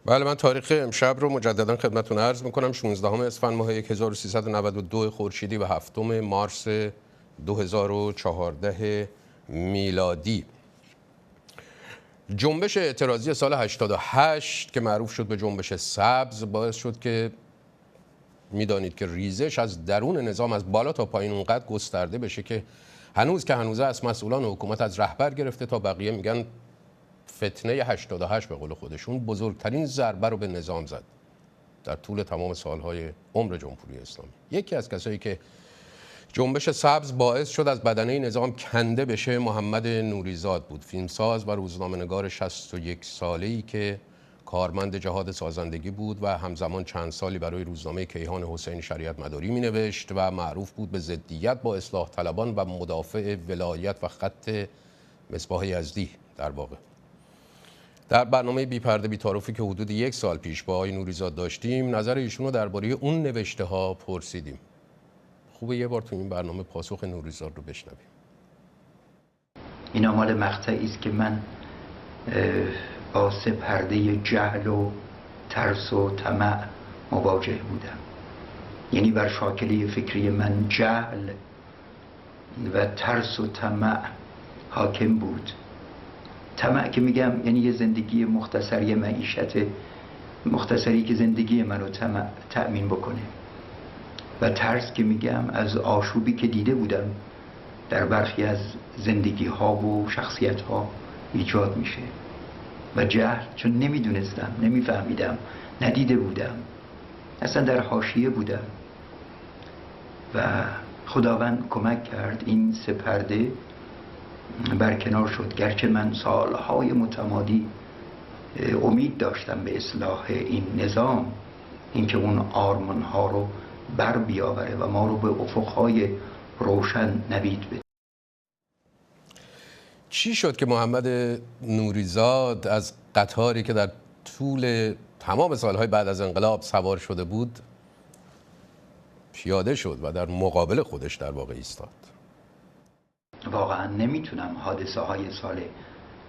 بله، من تاریخ امشب رو مجددا خدمتتون عرض میکنم. 16 اسفند ماه 1392 خورشیدی و 7 مارس 2014 میلادی. جنبش اعتراضی سال 88 که معروف شد به جنبش سبز باعث شد که میدانید که ریزش از درون نظام از بالا تا پایین اونقدر گسترده بشه که هنوز از مسئولان حکومت از رهبر گرفته تا بقیه میگن فتنه 88 به قول خودشون بزرگترین ضربه رو به نظام زد در طول تمام سالهای عمر جمهوری اسلامی. یکی از کسایی که جنبش سبز باعث شد از بدنه نظام کنده بشه محمد نوریزاد بود، فیلمساز و روزنامه‌نگار 61 ساله‌ای که کارمند جهاد سازندگی بود و همزمان چند سالی برای روزنامه کیهان حسین شریعت مداری می‌نوشت و معروف بود به ضدیت با اصلاح طلبان و مدافع ولایت و خط مصباح یزدی. در واقع در برنامه بی پرده بی تعارفی که حدود 1 سال پیش با آقای نوریزاد داشتیم، نظر ایشون رو درباره اون نوشته ها پرسیدیم. خوبه یه بار تو این برنامه پاسخ نوریزاد رو بشنویم. اینا مال مقطعی است که من با سپرده جهل و ترس و طمع مواجه بودم. یعنی بر شاکله فکری من جهل و ترس و طمع حاکم بود. طمع که میگم یعنی یه زندگی مختصر، یه معیشت مختصری که زندگی منو تأمین بکنه، و ترس که میگم از آشوبی که دیده بودم در برخی از زندگی ها و شخصیت ها ایجاد میشه، و جهل چون نمیدونستم، نمیفهمیدم، ندیده بودم، اصلا در حاشیه بودم و خداوند کمک کرد این سپرده برکنار شد. گرچه من سالهای متمادی امید داشتم به اصلاح این نظام، اینکه اون آرمانها رو بر بیاوره و ما رو به افقهای روشن نوید بده. چی شد که محمد نوریزاد از قطاری که در طول تمام سالهای بعد از انقلاب سوار شده بود پیاده شد و در مقابل خودش در واقع ایستاد؟ واقعا نمیتونم حادثه های سال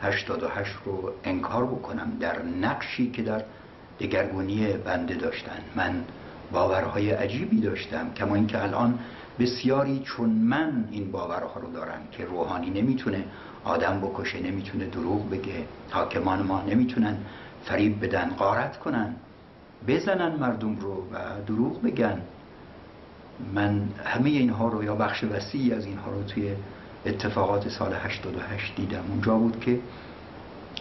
88 رو انکار بکنم در نقشی که در دگرگونی بنده داشتن. من باورهای عجیبی داشتم، کما اینکه الان بسیاری چون من این باورها رو دارن که روحانی نمیتونه آدم بکشه، نمیتونه دروغ بگه، حاکمان ما نمیتونن فریب بدن، غارت کنن، بزنن مردم رو و دروغ بگن. من همه اینها رو یا بخش وسیعی از اینها رو توی اتفاقات سال 88 دیدم. اونجا بود که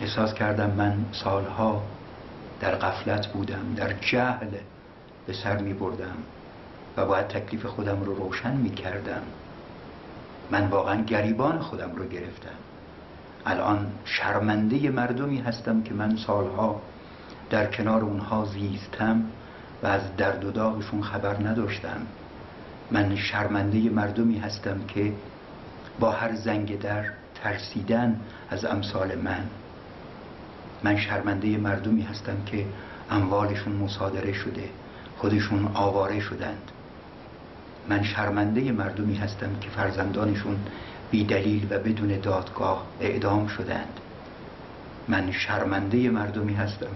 احساس کردم من سالها در غفلت بودم، در جهل به سر می بردم و باید تکلیف خودم رو روشن می کردم. من واقعا گریبان خودم رو گرفتم. الان شرمنده مردمی هستم که من سالها در کنار اونها زیستم و از درد و داغشون خبر نداشتم. من شرمنده مردمی هستم که با هر زنگ در ترسیدن از امثال من شرمنده مردمی هستم که اموالشون مصادره شده، خودشون آواره شدند. من شرمنده مردمی هستم که فرزندانشون بی دلیل و بدون دادگاه اعدام شدند. من شرمنده مردمی هستم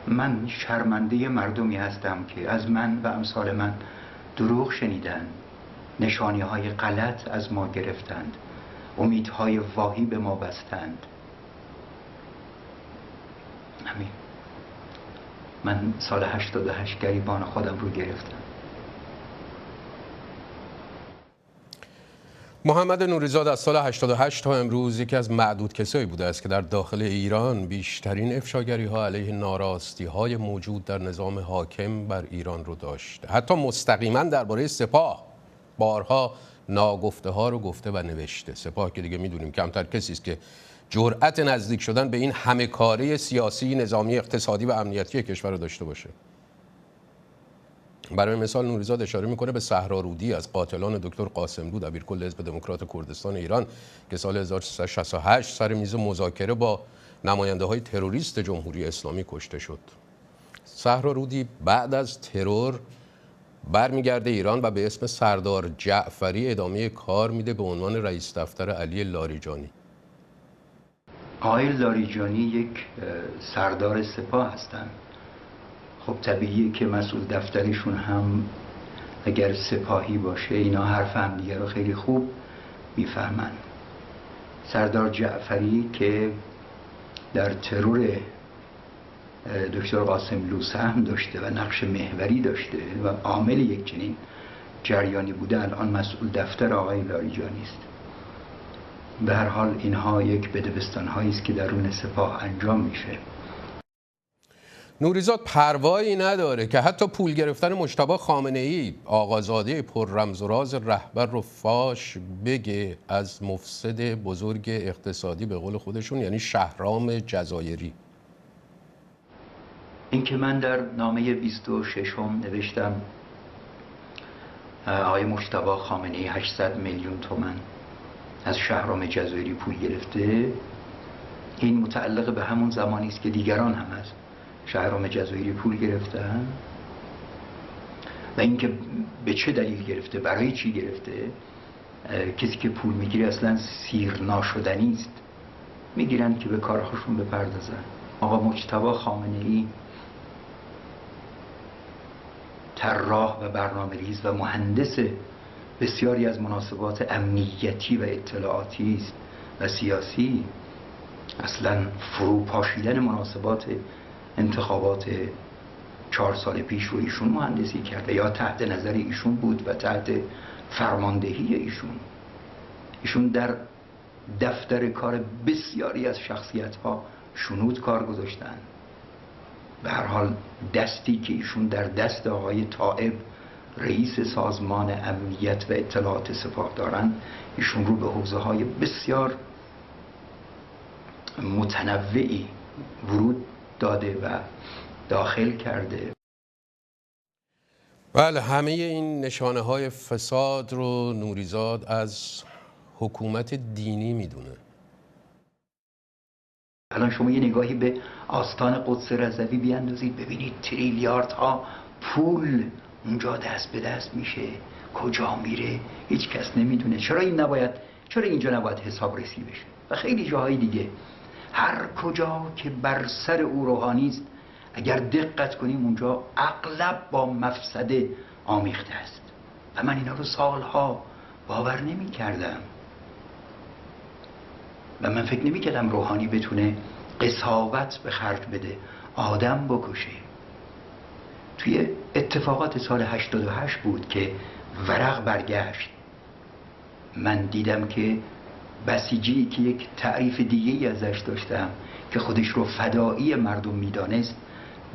من شرمنده مردمی هستم که از من و امثال من دروغ شنیدند، نشانی های غلط از ما گرفتند، امیدهای واهی به ما بستند. همین. من سال 88 گریبان خودم رو گرفتم. محمد نوریزاد از سال 88 تا امروز یکی از معدود کسایی بوده است که در داخل ایران بیشترین افشاگری ها علیه ناراستی های موجود در نظام حاکم بر ایران رو داشته. حتی مستقیما درباره سپاه بارها ناگفته ها رو گفته و نوشته. سپاه که دیگه میدونیم کمتر کسی است که جرأت نزدیک شدن به این همه کاره سیاسی، نظامی، اقتصادی و امنیتی کشور رو داشته باشه. برای مثال نوریزاد اشاره میکنه به صحرارودی از قاتلان دکتر قاسملو دبیرکل حزب دموکرات کردستان ایران که سال 1368 سر میز مذاکره با نماینده های تروریست جمهوری اسلامی کشته شد. صحرارودی بعد از ترور برمیگرده ایران و به اسم سردار جعفری ادامه کار میده به عنوان رئیس دفتر علی لاریجانی. آقای لاریجانی یک سردار سپاه هستند. خب طبیعیه که مسئول دفترشون هم اگر سپاهی باشه اینا حرف هم دیگه رو خیلی خوب میفهمن. سردار جعفری که در ترور دکتر قاسم لوسه هم داشته و نقش محوری داشته و عامل یک چنین جریانی بوده، الان مسئول دفتر آقای لاریجانی است. به هر حال اینها یک بدبستان‌هایی است که درون سپاه انجام میشه. نوریزاد پروایی نداره که حتی پول گرفتن مجتبی خامنه‌ای، آقازاده پر رمز و راز رهبر رو فاش بگه از مفسد بزرگ اقتصادی به قول خودشون، یعنی شهرام جزایری. این که من در نامه 26 نوشتم آقای مجتبی خامنه‌ای 800 میلیون تومان از شهرام جزایری پول گرفته، این متعلق به همون زمانی است که دیگران هم از شهرام جزایری پول گرفتن و اینکه به چه دلیل گرفته، برای چی گرفته. کسی که پول میگیره اصلا سیر ناشدنی است، میگیرن که به کارهاشون بپردازن. آقا مجتبی خامنه‌ای طراح و برنامه‌ریز و مهندس بسیاری از مناسبات امنیتی و اطلاعاتی است و سیاسی. اصلا فروپاشیدن مناسبات انتخابات 4 سال پیش رو ایشون مهندسی کرده یا تحت نظر ایشون بود و تحت فرماندهی ایشون در دفتر کار بسیاری از شخصیت‌ها شنود کار گذاشتن. به هر حال دستی که ایشون در دست آقای طائب رئیس سازمان امنیت و اطلاعات سپاه دارن، ایشون رو به حوزه‌های بسیار متنوعی ورود داده و داخل کرده. بله، همه این نشانه های فساد رو نوریزاد از حکومت دینی میدونه. الان شما یه نگاهی به آستان قدس رضوی بیاندازید، ببینید تریلیاردها پول اونجا دست به دست میشه، کجا میره هیچ کس نمیدونه. چرا اینجا نباید حساب رسی بشه و خیلی جاهای دیگه. هر کجا که بر سر او روحانی است، اگر دقت کنیم اونجا اغلب با مفسده آمیخته است و من اینا رو سالها باور نمی کردم و من فکر نمی کردم روحانی بتونه قساوت به خرج بده، آدم بکشه. توی اتفاقات سال 88 بود که ورق برگشت. من دیدم که بسیجی که یک تعریف دیگه‌ای ازش داشتم که خودش رو فدایی مردم میدانست،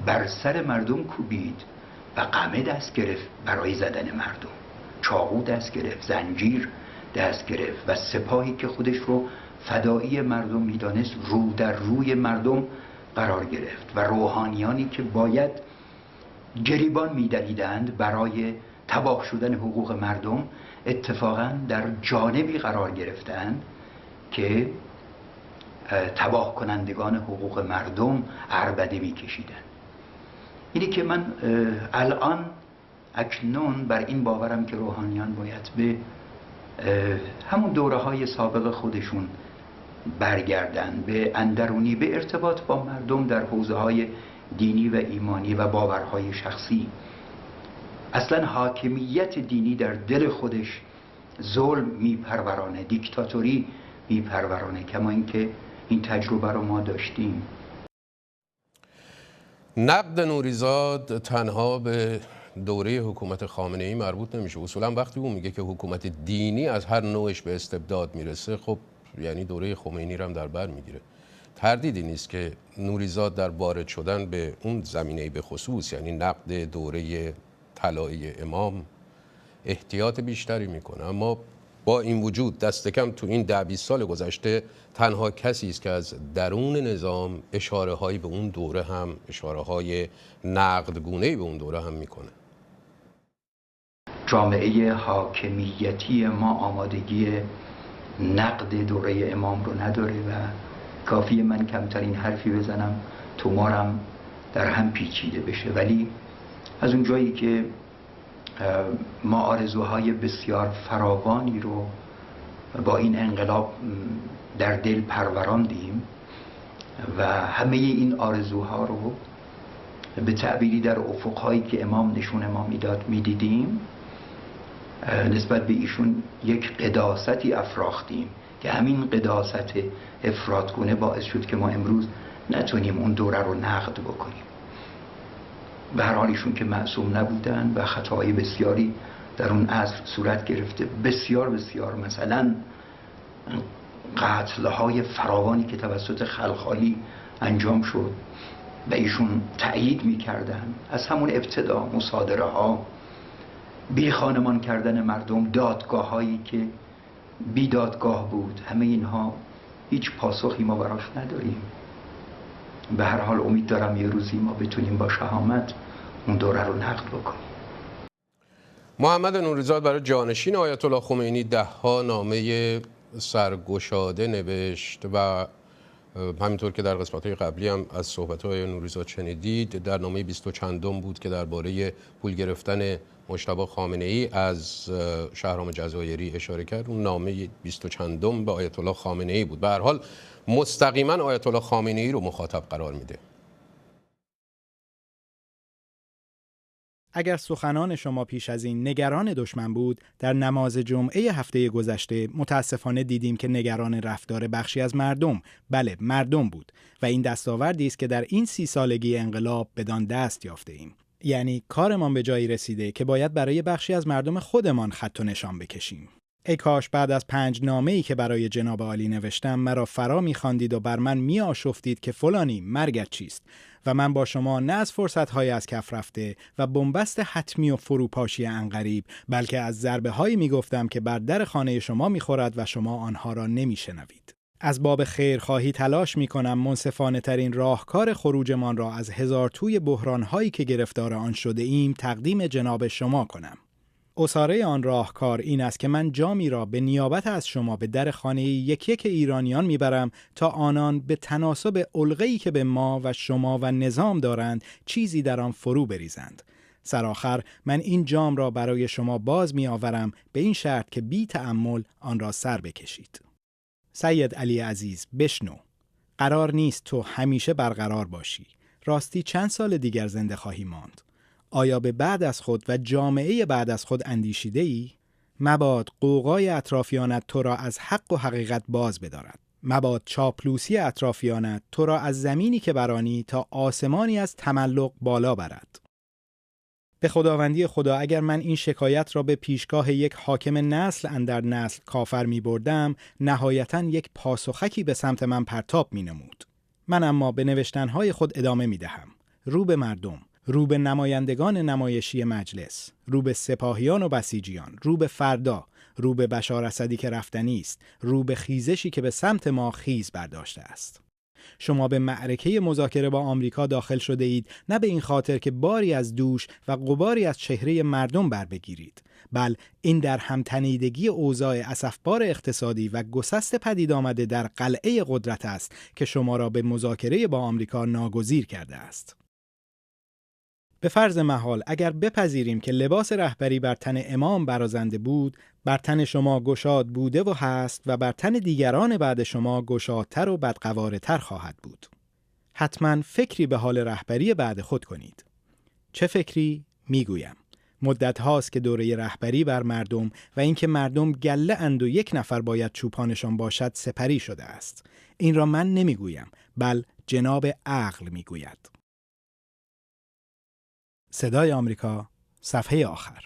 بر سر مردم کوبید و قمه دست گرفت برای زدن مردم، چاقو دست گرفت، زنجیر دست گرفت و سپاهی که خودش رو فدایی مردم میدانست رو در روی مردم قرار گرفت و روحانیانی که باید گریبان میدلیدند برای تباه شدن حقوق مردم اتفاقا در جانبی قرار گرفتند که تباه کنندگان حقوق مردم عربده میکشیدند. اینی که من الان اکنون بر این باورم که روحانیان باید به همون دوره های سابق خودشون برگردن، به اندرونی، به ارتباط با مردم در حوزه های دینی و ایمانی و باورهای شخصی. اصلا حاکمیت دینی در دل خودش ظلم میپرورانه، دیکتاتوری میپرورانه، کما اینکه این تجربه رو ما داشتیم. نقد نوریزاد تنها به دوره حکومت خامنه‌ای مربوط نمیشه. اصولا وقتی اون میگه که حکومت دینی از هر نوعش به استبداد میرسه، خب یعنی دوره خمینی رو هم در بر میگیره. تردیدی نیست که نوریزاد در وارد شدن به اون زمینه به خصوص، یعنی نقد دوره طلایی امام، احتیاط بیشتری میکنه. اما با این وجود دست کم تو این 10-20 سال گذشته تنها کسی است که از درون نظام اشاره هایی به اون دوره هم، اشاره های نقدگونه‌ای به اون دوره هم میکنه. جامعه حاکمیتی ما آمادگی نقد دوره امام رو نداره و کافیه من کمترین حرفی بزنم تومارم در هم پیچیده بشه. ولی از اون جایی که ما آرزوهای بسیار فراوانی رو با این انقلاب در دل پروراندیم و همه این آرزوها رو به تعبیری در افقهایی که امام نشون ما میداد میدیدیم، نسبت به ایشون یک قداستی افراختیم که همین قداست افراطگونه باعث شد که ما امروز نتونیم اون دوره رو نقد بکنیم. به هر حال ایشون که معصوم نبودن و خطاهای بسیاری در اون عصر صورت گرفته، بسیار بسیار، مثلا قتل‌های فراوانی که توسط خلخالی انجام شد و ایشون تأیید می‌کردن، از همون ابتدا مصادره ها، بی خانمان کردن مردم، دادگاه هایی که بی دادگاه بود، همه اینها هیچ پاسخی ما براش نداریم. به هر حال امید دارم یه روزی ما بتونیم با شهامت اون دوره رو نقد بکنیم. محمد نوریزاد برای جانشین آیت الله خمینی 10 نامه سرگشاده نوشت و همینطور که در قسمت‌های قبلی هم از صحبت‌های نوریزاد شنیدید، در نامه 20 و چندم بود که درباره پول گرفتن مجتبی خامنه‌ای از شهرام جزایری اشاره کرد. اون نامه 20 و چندم به آیت الله خامنه‌ای بود. به هر حال مستقیما آیت الله خامنه‌ای رو مخاطب قرار میده. اگر سخنان شما پیش از این نگران دشمن بود، در نماز جمعه هفته گذشته متاسفانه دیدیم که نگران رفتار بخشی از مردم، بله مردم بود و این دستاوردی است که در این 30 سالگی انقلاب بدان دست یافته ایم. یعنی کارمان به جایی رسیده که باید برای بخشی از مردم خودمان خط و نشان بکشیم. ای کاش بعد از 5 نامه‌ای که برای جناب عالی نوشتم مرا فرا می‌خواندید و بر من می‌آشفتید که فلانی مرگت چیست و من با شما نه از فرصت‌های از کف رفته و بنبست حتمی و فروپاشی عنقریب، بلکه از ضربه‌هایی می‌گفتم که بر در خانه شما می‌خورد و شما آنها را نمی‌شنوید. از باب خیرخواهی تلاش می‌کنم منصفانه ترین راهکار خروجمان را از هزار توی بحران‌هایی که گرفتار آن شده ایم تقدیم جناب شما کنم. اساره آن راهکار این است که من جامی را به نیابت از شما به در خانه یک یک ایرانیان میبرم تا آنان به تناسب علقه‌ای که به ما و شما و نظام دارند چیزی در آن فرو بریزند. سرآخر من این جام را برای شما باز می آورم به این شرط که بی تأمل آن را سر بکشید. سید علی عزیز بشنو. قرار نیست تو همیشه برقرار باشی. راستی چند سال دیگر زنده خواهی ماند؟ آیا به بعد از خود و جامعه بعد از خود اندیشیده ای؟ مباد قوقای اطرافیانت تو را از حق و حقیقت باز بدارد. مباد چاپلوسی اطرافیانت تو را از زمینی که برانی تا آسمانی از تملق بالا برد. به خداوندی خدا اگر من این شکایت را به پیشگاه یک حاکم نسل اندر نسل کافر می بردم، نهایتاً یک پاسخکی به سمت من پرتاب می نمود. من اما به نوشتنهای خود ادامه می دهم. رو به مردم، رو به نمایندگان نمایشی مجلس، رو به سپاهیان و بسیجیان، رو به فردا، رو به بشار اسدی که رفتنی است، رو به خیزشی که به سمت ما خیز برداشته است. شما به معرکه مذاکره با آمریکا داخل شده اید نه به این خاطر که باری از دوش و غباری از چهره مردم بر بگیرید، بل این در همتنیدگی اوضاع اسفبار اقتصادی و گسست پدید آمده در قلعه قدرت است که شما را به مذاکره با آمریکا ناگزیر کرده است. به فرض محال اگر بپذیریم که لباس رهبری بر تن امام برازنده بود، بر تن شما گشاد بوده و هست و بر تن دیگران بعد شما گشادتر و بدقوارتر خواهد بود. حتما فکری به حال رهبری بعد خود کنید. چه فکری؟ میگویم. مدت هاست که دوره رهبری بر مردم و اینکه مردم گله اند و یک نفر باید چوپانشان باشد سپری شده است. این را من نمیگویم، بل جناب عقل میگوید. صدای آمریکا، صفحه آخر.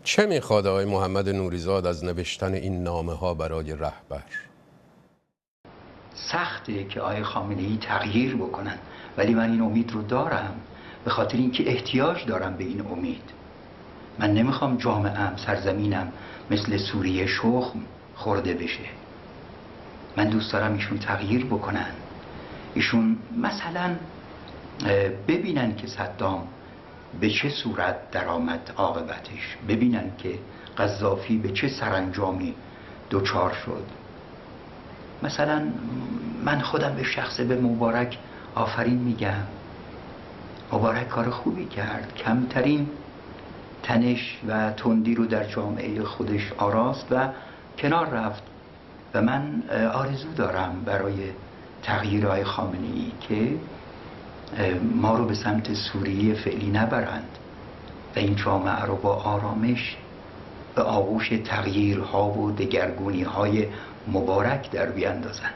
چه میخواد آقای محمد نوریزاد از نوشتن این نامه ها برای رهبر؟ سخته که آقای خامنه‌ای تغییر بکنن، ولی من این امید رو دارم، به خاطر اینکه احتیاج دارم به این امید. من نمیخوام جامعه‌ام، سرزمینم مثل سوریه شخم خورده بشه. من دوست دارم ایشون تغییر بکنن. ایشون مثلا ببینن که صدام به چه صورت درآمد عاقبتش، ببینن که قذافی به چه سرانجامی دچار شد. مثلا من خودم به شخص به مبارک آفرین میگم، مبارک کار خوبی کرد، کمترین تنش و تندی رو در جامعه خودش آراست و کنار رفت. و من آرزو دارم برای تغییرهای خامنه‌ای که ما رو به سمت سوریه فعلی نبرند و این جامعه رو با آرامش به آغوش تغییرها و دگرگونی‌های مبارک در بیاندازند.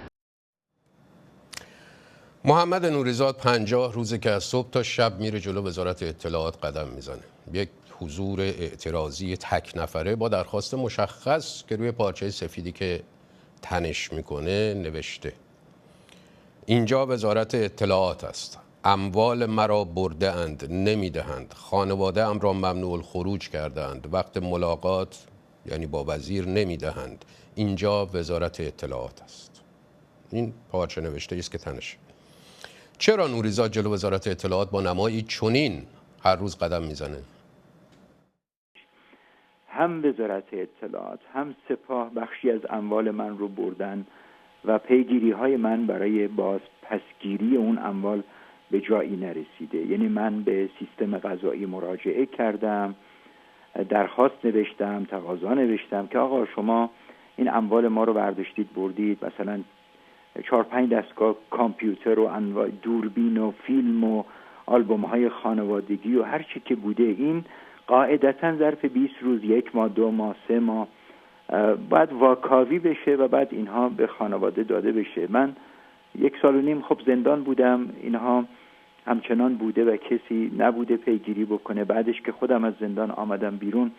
محمد نوریزاد 50 روزه که از صبح تا شب میره جلو وزارت اطلاعات قدم میزنه. یک حضور اعتراضی تک نفره با درخواست مشخص که روی پارچه سفیدی که تنش میکنه نوشته: اینجا وزارت اطلاعات است. اموال مرا برده اند، نمیدهند. خانواده ام را ممنوع الخروج کردند. وقت ملاقات یعنی با وزیر نمیدهند. اینجا وزارت اطلاعات است. این پارچه نوشته است که تنشه. چرا نوریزاد جلو وزارت اطلاعات با نمایی چنین هر روز قدم میزنه؟ هم وزارت اطلاعات هم سپاه بخشی از اموال من رو بردن و پیگیری های من برای باز پسگیری اون اموال به جایی نرسیده. یعنی من به سیستم قضایی مراجعه کردم، درخواست نوشتم، تقاضا نوشتم که آقا شما این اموال ما رو برداشتید بردید، مثلا 4-5 دستگاه کامپیوتر و انواع دوربین و فیلم و آلبوم های خانوادگی و هر چی که بوده، این قاعدتا ظرف 20 روز، 1 ماه، 2 ماه، 3 ماه باید واکاوی بشه و بعد اینها به خانواده داده بشه. من 1.5 سال خب زندان بودم، اینها همچنان بوده و کسی نبوده پیگیری بکنه. بعدش که خودم از زندان آمدم بیرون،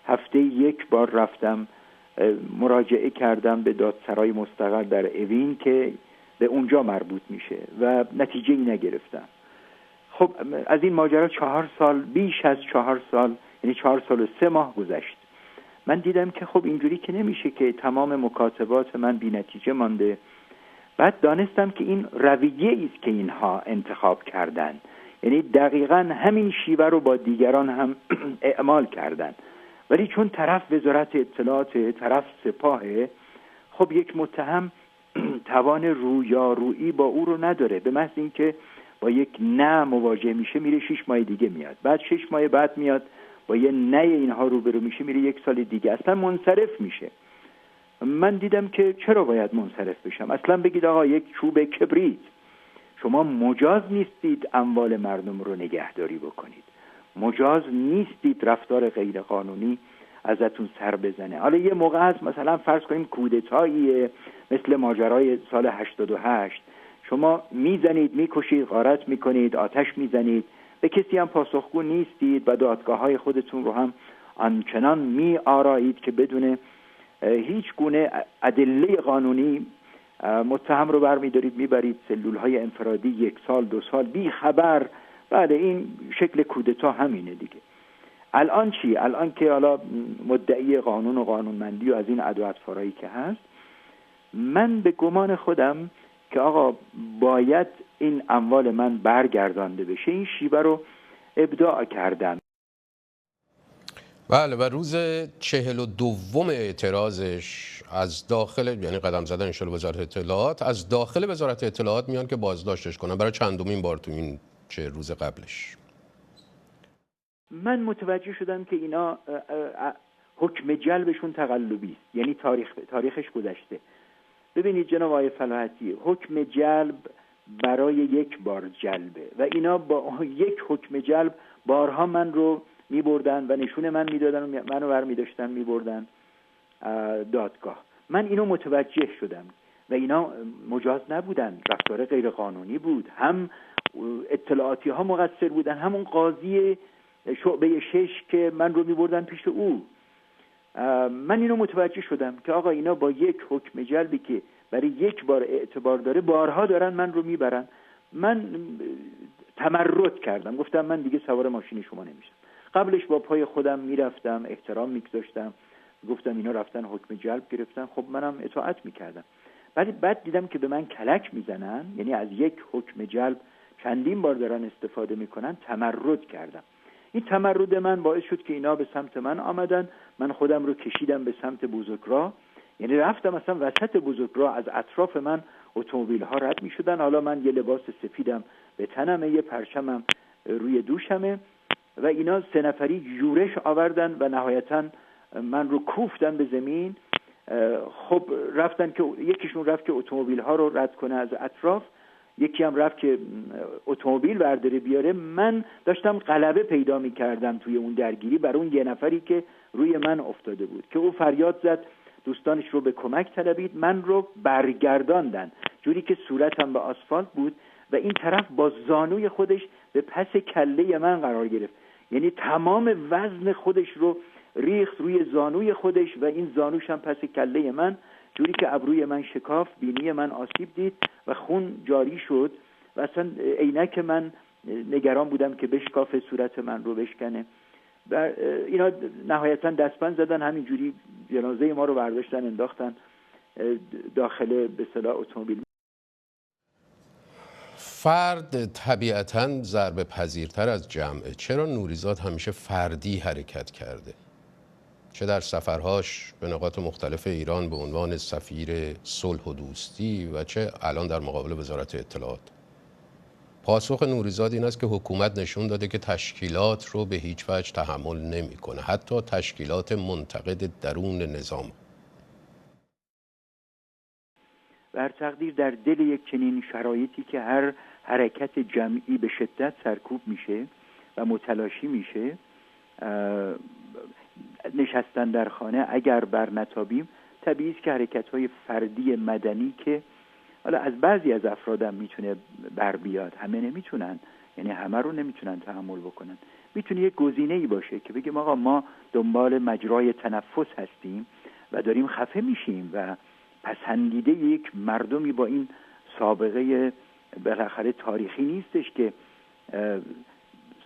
هفته 1 بار رفتم مراجعه کردم به دادسرای مستقل در اوین که به اونجا مربوط میشه و نتیجه ای نگرفتم. خب از این ماجرا 4 سال، بیش از 4 سال، یعنی 4 سال و 3 ماه گذشت. من دیدم که خب اینجوری که نمیشه، که تمام مکاتبات من بی نتیجه مانده. بعد دانستم که این رویه است که اینها انتخاب کردن، یعنی دقیقاً همین شیوه رو با دیگران هم اعمال کردن. ولی چون طرف وزارت اطلاعات، طرف سپاهه، خب یک متهم توان رویارویی با او رو نداره. به محض اینکه با یک نه مواجه میشه میره 6 ماه دیگه میاد، بعد 6 ماه بعد میاد با یه نه اینها روبرو میشه، میره 1 سال دیگه اصلا منصرف میشه. من دیدم که چرا باید منصرف بشم؟ اصلا بگید آقا یک چوب کبریت، شما مجاز نیستید اموال مردم رو نگهداری بکنید، مجاز نیستید رفتار غیر قانونی ازتون سر بزنه. حالا یه موقع هست مثلا فرض کنیم کودتایی مثل ماجرای سال 88، شما میزنید، میکشید، غارت میکنید، آتش میزنید، به کسی هم پاسخگو نیستید و دادگاه‌های خودتون رو هم آنچنان میآرایید که بدون هیچ گونه ادله قانونی متهم رو برمی‌دارید میبرید سلول‌های انفرادی 1 سال 2 سال بی خبر. بله این شکل کودتا همینه دیگه. الان چی؟ الان که حالا مدعی قانون و قانونمندی و از این ادا اطفارایی که هست، من به گمان خودم که آقا باید این اموال من برگردانده بشه، این شیوه رو ابداع کردم. بله، و روز 42 اعتراضش از داخل، یعنی قدم زدن انشاء وزارت اطلاعات، از داخل وزارت اطلاعات میان که بازداشتش کنن. برای چندمین بار تو این چه روز قبلش؟ من متوجه شدم که اینا حکم جلبشون تقلبی است، یعنی تاریخش گذشته. ببینید جناب آقای فلاحتی، حکم جلب برای 1 بار جلبه و اینا با 1 حکم جلب بارها من رو می‌بردن و نشون من میدادن و منو برمی‌داشتن می‌بردن دادگاه. من اینو متوجه شدم و اینا مجاز نبودن، رفتار غیر قانونی بود. هم اطلاعاتی ها مقصر بودن، همون قاضی شعبه 6 که من رو می‌بردن پیش او. من اینو متوجه شدم که آقا اینا با 1 حکم جلبی که برای 1 بار اعتبار داره، بارها دارن من رو میبرن. من تمرد کردم، گفتم من دیگه سوار ماشین شما نمیشم. قبلش با پای خودم میرفتم، احترام میگذاشتم، گفتم اینا رفتن حکم جلب گرفتن، خب منم اطاعت میکردم. ولی بعد دیدم که به من کلک میزنن، یعنی از 1 حکم جلب چندین بار دارن استفاده میکنن. تمرد کردم. این تمرد من باعث شد که اینا به سمت من آمدن. من خودم رو کشیدم به سمت بزرگراه، یعنی رفتم مثلا وسط بزرگراه، از اطراف من اتومبیل ها رد می شدن. حالا من یه لباس سفیدم به تنم، یه پرچمم روی دوشمه و اینا 3 نفری یورش آوردن و نهایتا من رو کوفتن به زمین. خب رفتن که یکیشون رفت که اتومبیل ها رو رد کنه از اطراف، یکی هم رفت که اتومبیل برداره بیاره. من داشتم غلبه پیدا می‌کردم توی اون درگیری بر اون 1 نفری که روی من افتاده بود که او فریاد زد، دوستانش رو به کمک طلبید، من رو برگرداندن جوری که صورتم به آسفالت بود و این طرف با زانوی خودش به پس کله من قرار گرفت، یعنی تمام وزن خودش رو ریخت روی زانوی خودش و این زانوش هم پس کله من، جوری که ابروی من شکاف، بینی من آسیب دید و خون جاری شد و اصلا عینک من نگران بودم که بشکاف صورت من رو بشکنه. و اینا نهایتا دستبند زدن، همینجوری جنازه ما رو برداشتن انداختن داخل به اصطلاح اتومبیل. فرد طبیعتاً ضربه پذیرتر از جمعه. چرا نوریزاد همیشه فردی حرکت کرده؟ چه در سفرهاش به نقاط مختلف ایران به عنوان سفیر صلح و دوستی و چه الان در مقابل وزارت اطلاعات. پاسخ نوریزاد این است که حکومت نشون داده که تشکیلات رو به هیچ وجه تحمل نمی‌کنه، حتی تشکیلات منتقد درون نظام. بر تقدیر در دل یک چنین شرایطی که هر حرکت جمعی به شدت سرکوب میشه و متلاشی میشه، نشستن در خانه اگر بر نتابیم، طبیعی است که حرکت‌های فردی مدنی که حالا از بعضی از افرادم میتونه بر بیاد، همه نمیتونن، یعنی همه رو نمیتونن تحمل بکنن. میتونه یک گزینه‌ای باشه که بگیم آقا ما دنبال مجرای تنفس هستیم و داریم خفه میشیم و پسندیده یک مردمی با این سابقه بالاخره تاریخی نیستش که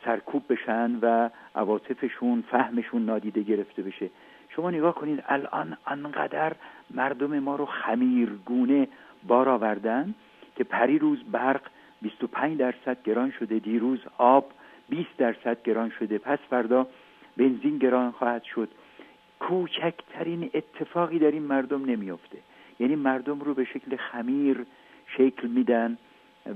سرکوب بشن و عواطفشون، فهمشون نادیده گرفته بشه. شما نگاه کنید الان انقدر مردم ما رو خمیرگونه بار آوردن که پریروز برق 25% گران شده، دیروز آب 20% گران شده، پس فردا بنزین گران خواهد شد. کوچکترین اتفاقی در این مردم نمیفته، یعنی مردم رو به شکل خمیر شکل میدن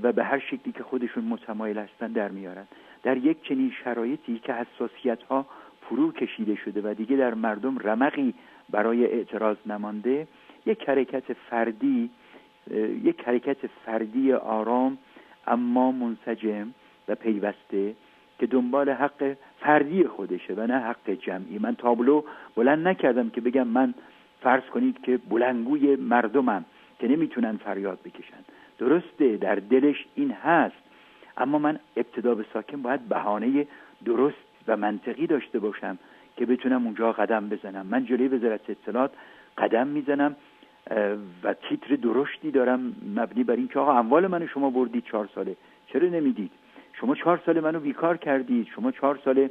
و به هر شکلی که خودشون متمایل هستن در میارن. در یک چنین شرایطی که حساسیت ها فرو کشیده شده و دیگه در مردم رمقی برای اعتراض نمانده، یک حرکت فردی آرام اما منسجم و پیوسته که دنبال حق فردی خودشه و نه حق جمعی. من تابلو بلند نکردم که بگم من فرض کنید که بلندگوی مردمم که نمیتونن فریاد بکشن. درسته در دلش این هست، اما من ابتدا به ساکن باید بهانه درست و منطقی داشته باشم که بتونم اونجا قدم بزنم. من جلوی وزارت اطلاعات قدم میزنم و تیتر درشتی دارم مبنی بر این که آقا اموال منو شما بردید 4 ساله، چرا نمیدید؟ شما 4 ساله منو بیکار کردید، شما 4 ساله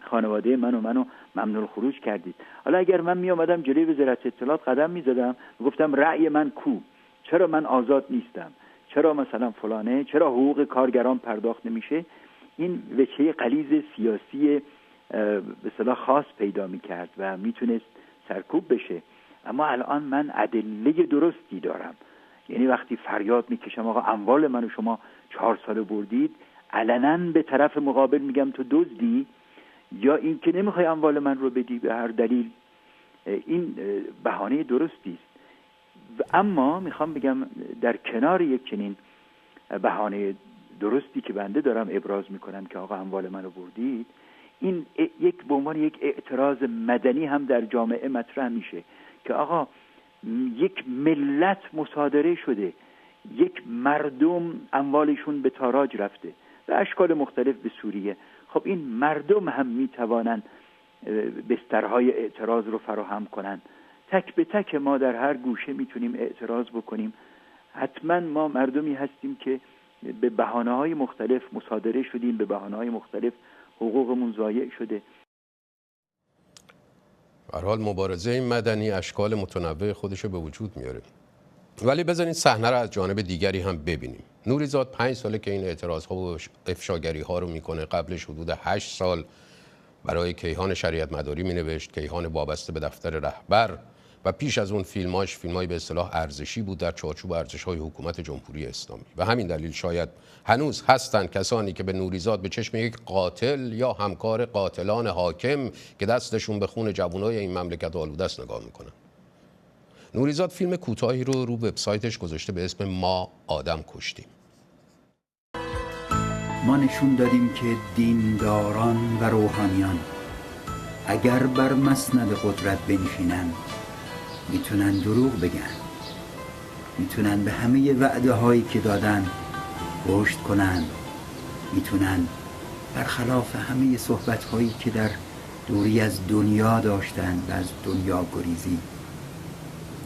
خانواده منو ممنوع الخروج کردید. حالا اگر من می آمدم جلوی وزارت اطلاعات قدم میزدم گفتم رأی من کو؟ چرا من آزاد نیستم؟ چرا مثلا فلانه؟ چرا حقوق کارگران پرداخت نمیشه؟ این وجهه غلیظ سیاسی به اصطلاح خاص پیدا میکرد و میتونست سرکوب بشه. اما الان من ادله درستی دارم، یعنی وقتی فریاد میکشم آقا اموال منو شما 4 ساله بردید، علنا به طرف مقابل میگم تو دزدی یا این که نمیخوای اموال من رو بدی به هر دلیل، این بهانه درستی است. اما میخوام بگم در کنار یک چنین بهانه درستی که بنده دارم ابراز میکنم که آقا اموال منو بردید، این یک به عنوان یک اعتراض مدنی هم در جامعه مطرح میشه که آقا یک ملت مصادره شده، یک مردم اموالشون به تاراج رفته به اشکال مختلف به سوریه. خب این مردم هم میتوانند بسترهای اعتراض رو فراهم کنن. تک به تک ما در هر گوشه میتونیم اعتراض بکنیم. حتما ما مردمی هستیم که به بهانه‌های مختلف مصادره شدیم، به بهانه‌های مختلف حقوقمون ضایع شده. به هر حال مبارزه مدنی اشکال متنوع خودشو به وجود میاره. ولی بذارین صحنه رو از جانب دیگری هم ببینیم. نوریزاد 5 ساله که این اعتراض‌ها و افشاگری‌ها رو میکنه. قبلش حدود 8 سال برای کیهان شریعت مداری مینوشت، کیهان وابسته به دفتر رهبر و پیش از اون فیلم‌های به اصطلاح ارزشی بود در چارچوب ارزش‌های حکومت جمهوری اسلامی و همین دلیل شاید هنوز هستند کسانی که به نوریزاد به چشم یک قاتل یا همکار قاتلان حاکم که دستشون به خون جوانای این مملکت آلوده است نگاه میکنن. نوریزاد فیلم کوتاهی رو وبسایتش گذاشته به اسم ما آدم کشتیم. ما نشون دادیم که دینداران و روحانیان اگر بر مسند قدرت بنشینن میتونن دروغ بگن، میتونن به همه وعده هایی که دادن پشت کنن، میتونن برخلاف همه صحبت هایی که در دوری از دنیا داشتن و از دنیا گریزی،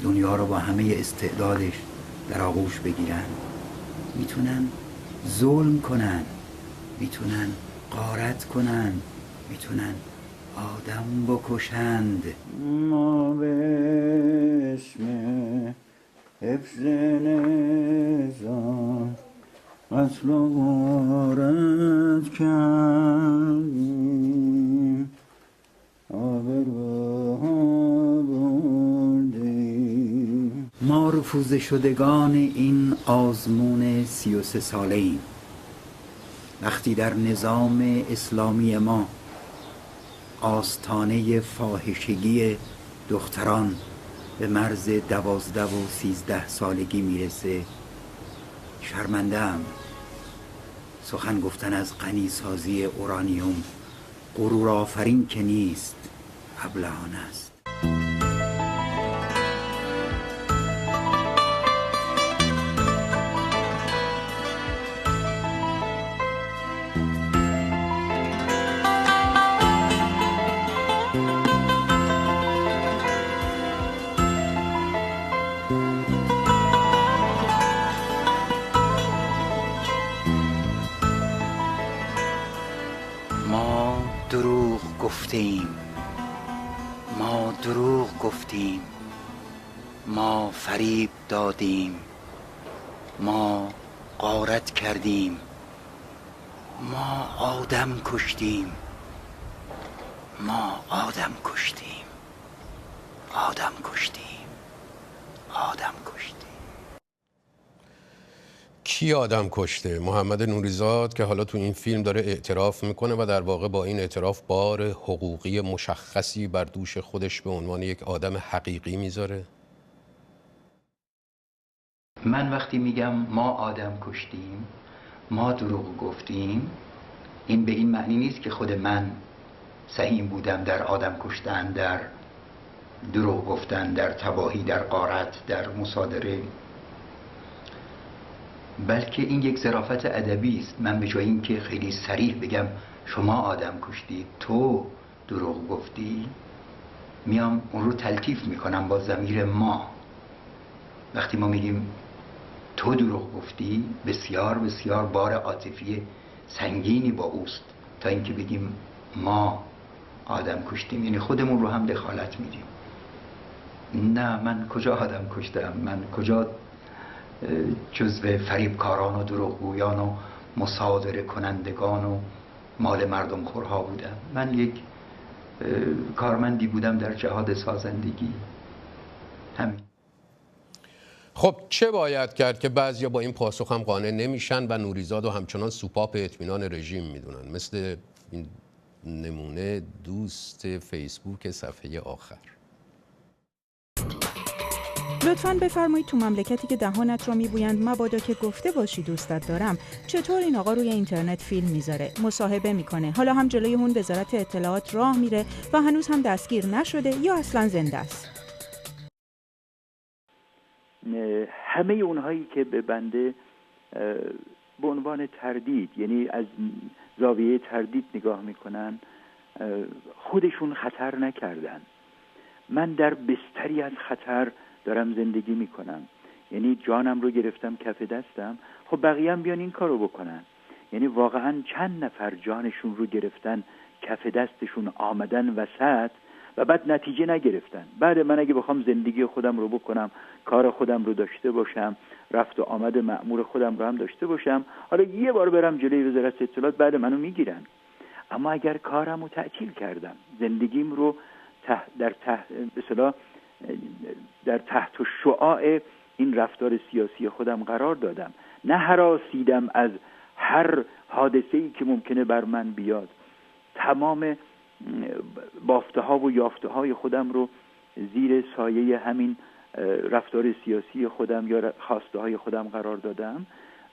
دنیا رو با همه استعدادش در آغوش بگیرن، میتونن ظلم کنن، میتونن غارت کنن، میتونن آدم بکشند. ما به اسم حفظ نظام قتل و غارت کردیم، آبروها بردیم. ما رفوزه شدگان این آزمون 33 ساله ایم. وقتی در نظام اسلامی ما آستانه فاحشگی دختران به مرز 12 و 13 سالگی میرسه، شرمنده‌ام. سخن گفتن از غنیسازی اورانیوم غرور آفرین که نیست، ابلهانه است. ما دروغ گفتیم، ما فریب دادیم، ما غارت کردیم، ما آدم کشتیم، ما آدم کشتیم، آدم کشتیم، آدم کشتیم. کی آدم کشته؟ محمد نوریزاد که حالا تو این فیلم داره اعتراف میکنه و در واقع با این اعتراف بار حقوقی مشخصی بر دوش خودش به عنوان یک آدم حقیقی میذاره. من وقتی میگم ما آدم کشتیم، ما دروغ گفتیم، این به این معنی نیست که خود من سهیم بودم در آدم کشتن، در دروغ گفتن، در تباهی، در غارت، در مصادره، بلکه این یک ظرافت ادبی است. من به جای اینکه خیلی صریح بگم شما آدم کشتی، تو دروغ گفتی، میام اون رو تلطیف میکنم با ضمیر ما. وقتی ما میگیم تو دروغ گفتی، بسیار بسیار بار عاطفی سنگینی با اوست تا اینکه بگیم ما آدم کشتیم، یعنی خودمون رو هم دخالت میدیم. نه، من کجا آدم کشتم؟ من کجا جزو فریبکاران و دروغگویان و مصادره کنندگان و مال مردم خورها بودم؟ من یک کارمندی بودم در جهاد سازندگی. همین. خب چه باید کرد که بعضیا با این پاسخ هم قانع نمیشن و نوریزاد و همچنان سوپاپ اطمینان رژیم میدونن، مثل این نمونه دوست فیسبوک صفحه آخر. لطفاً بفرمایید تو مملکتی که دهانت را میبویند مبادا که گفته باشی دوستت دارم، چطور این آقا روی اینترنت فیلم میذاره، مصاحبه میکنه، حالا هم جلوی اون وزارت اطلاعات راه میره و هنوز هم دستگیر نشده یا اصلاً زنده است؟ همه اونهایی که به بنده به عنوان تردید، یعنی از زاویه تردید نگاه میکنن، خودشون خطر نکردن. من در بستری از خطر دارم زندگی میکنم، یعنی جانم رو گرفتم کف دستم. خب بقیه هم بیان این کارو بکنن. یعنی واقعا چند نفر جانشون رو گرفتن کف دستشون، آمدن وسط و بعد نتیجه نگرفتن. بعد من اگه بخوام زندگی خودم رو بکنم، کار خودم رو داشته باشم، رفت و آمد مأمور خودم رو هم داشته باشم، حالا یه بار برم جلوی وزارت اطلاعات، بعد منو میگیرن. اما اگر کارم رو تعطیل کردم، زندگیم رو به اصطلاح در تحت شعاع این رفتار سیاسی خودم قرار دادم، نه هراسیدم از هر حادثه‌ای که ممکنه بر من بیاد. تمام بافته ها و یافته های خودم رو زیر سایه همین رفتار سیاسی خودم یا خواسته های خودم قرار دادم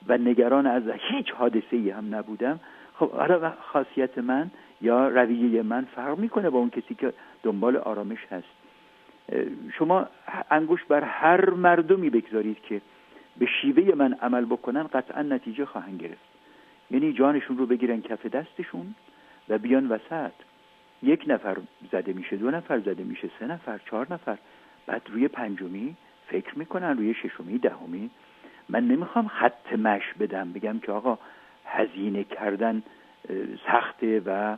و نگران از هیچ حادثه‌ای هم نبودم. خب حالا خاصیت من یا رویه من فرق میکنه با اون کسی که دنبال آرامش هست. شما انگوش بر هر مردمی بگذارید که به شیوه من عمل بکنن، قطعا نتیجه خواهند گرفت. یعنی جانشون رو بگیرن کف دستشون و بیان وسط. یک نفر زده میشه، 2 نفر زده میشه، 3 نفر، 4 نفر، بعد روی 5می فکر میکنن، روی 6می، 10می. من نمیخوام خط مش بدم بگم که آقا هزینه کردن سخته و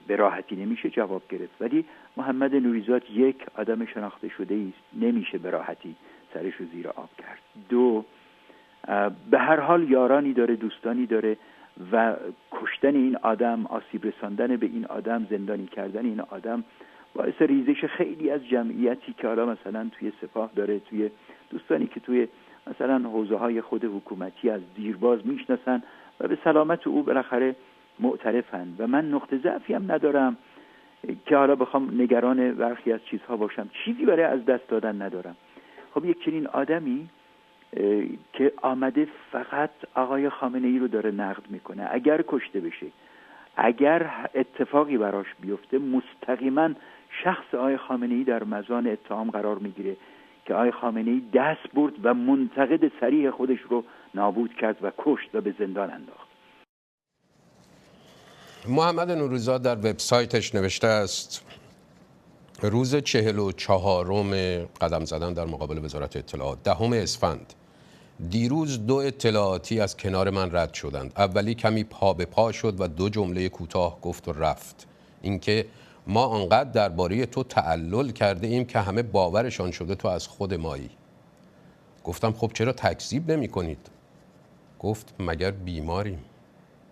به راحتی نمیشه جواب گرفت، ولی محمد نوریزاد یک آدم شناخته شده است، نمیشه به راحتی سرش رو زیر آب کرد. 2 به هر حال یارانی داره، دوستانی داره و کشتن این آدم، آسیب رساندن به این آدم، زندانی کردن این آدم باعث ریزش خیلی از جمعیتی که حالا مثلا توی سپاه داره، توی دوستانی که توی مثلا حوزه های خود حکومتی از دیرباز میشناسن و به سلامت او بالاخره معترفن و من نقطه ضعفی هم ندارم که حالا بخوام نگران برخی از چیزها باشم، چیزی برای از دست دادن ندارم. خب یک چنین آدمی که آمده فقط آقای خامنه ای رو داره نقد میکنه، اگر کشته بشه، اگر اتفاقی براش بیفته، مستقیما شخص آقای خامنه ای در مزان اتهام قرار میگیره که آقای خامنه ای دست برد و منتقد صریح خودش رو نابود کرد و کشت و به زندان انداخت. محمد نوریزاد در وبسایتش نوشته است روز 44م قدم زدن در مقابل وزارت اطلاعات، 10 اسفند، دیروز 2 اطلاعاتی از کنار من رد شدند. اولی کمی پا به پا شد و 2 جمله کوتاه گفت و رفت. اینکه ما آنقدر درباره تو تعلل کرده ایم که همه باورشان شده تو از خود مایی. گفتم خب چرا تکذیب نمی کنید؟ گفت مگر بیماریم؟